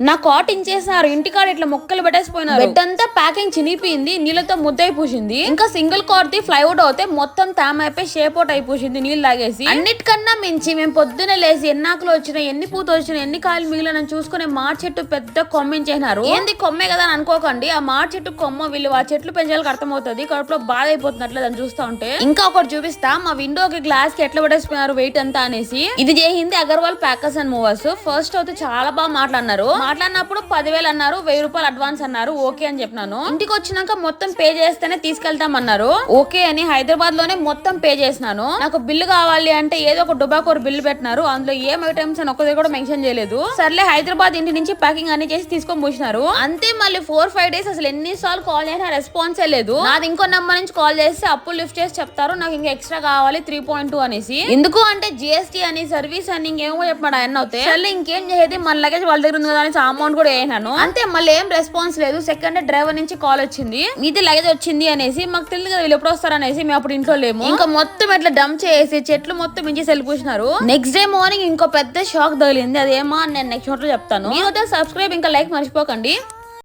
నా కాట్ ఇంచేసినారు, ఇంటికాడ ఇట్లా మొక్కలు పెట్టేసిపోయినారు. బెడ్ అంతా ప్యాకింగ్ చినిపోయింది, నీళ్ళతో ముద్దై పూసింది. ఇంకా సింగిల్ కాట్ ది ఫ్లైవుడ్ అవుతే మొత్తం తేమ అయిపోయి షేప్ అవుట్ అయిపోయింది నీళ్ళు తాగేసి. అన్నిటికన్నా మించి మేము పొద్దున లేసి ఎన్నాకులు వచ్చినా, ఎన్ని పూత వచ్చినా, ఎన్ని కాయలు మిగిలిన చూసుకునే మార్ చెట్టు పెద్ద కొమ్మించేసినారు. ఏంది కొమ్మే కదా అని అనుకోకండి, ఆ మార్ చెట్టు కొమ్మ వీళ్ళు ఆ చెట్లు పెంచాలకు అర్థమవుతుంది. కడుపులో బాధ అయిపోతున్నట్లు దాన్ని చూస్తా ఉంటే. ఇంకా ఒకటి చూపిస్తా, మా విండోకి గ్లాస్ కి ఎట్లా పడేసిపోయినారు వెయిట్ అంతా అనేసి. ఇది చేయింది Agarwal packers and movers. First అయితే చాలా బాగా మాట్లాడినప్పుడు 10,000 అన్నారు, 1,000 రూపాయలు అడ్వాన్స్ అన్నారు. ఓకే అని చెప్పినాను. ఇంటికి వచ్చినాక మొత్తం పే చేస్తేనే తీసుకెళ్తామన్నారు. ఓకే అని హైదరాబాద్ లోనే మొత్తం పే చేసినాను. నాకు బిల్లు కావాలి అంటే ఏదో ఒక డుబాకోర్ బిల్లు పెట్టినారు, అందులో ఏం ఐటమ్స్ అని ఒక్కది కూడా మెన్షన్ చేయలేదు. సర్లే హైదరాబాద్ ఇంటి నుంచి ప్యాకింగ్ అన్ని చేసి తీసుకొని పోసినారు. అంతే మళ్ళీ 4-5 డేస్ అసలు ఎన్నిసార్లు కాల్ చేసినా రెస్పాన్సే లేదు. నాది ఇంకో నెంబర్ నుంచి కాల్ చేస్తే అప్పులు లిఫ్ట్ చేసి చెప్తారు నాకు ఇంకా ఎక్స్ట్రా కావాలి 3.2 అనేసి. ఎందుకు అంటే జిఎస్టీ అని సర్వీస్ అని ఇంకేమో చెప్పాడు ఆయన అవుతే. సర్లే ఇంకేం చేసేది, మన లగేజ్ వాళ్ళ దగ్గర ఉంది కదా అని అమౌంట్ కూడా వేసినాను. అంతే మళ్ళీ ఏం రెస్పాన్స్ లేదు. సెకండ్ డ్రైవర్ నుంచి కాల్ వచ్చింది, మీది లగేజ్ వచ్చింది అనేసి. మాకు తెలియదు కదా వీళ్ళు ఎప్పుడు వస్తారు అనేసి, మేము అప్పుడు ఇంట్లో లేము. ఇంకా మొత్తం ఇట్లా డంప్ చేసి చెట్లు మొత్తం మించి వెళ్ళిపోసినారు. నెక్స్ట్ డే మార్నింగ్ ఇంకో పెద్ద షాక్ తగిలింది. అదేమో నేను నెక్స్ట్ నోట్లో చెప్తాను. మీరు సబ్స్క్రైబ్ ఇంకా లైక్ మర్చిపోకండి.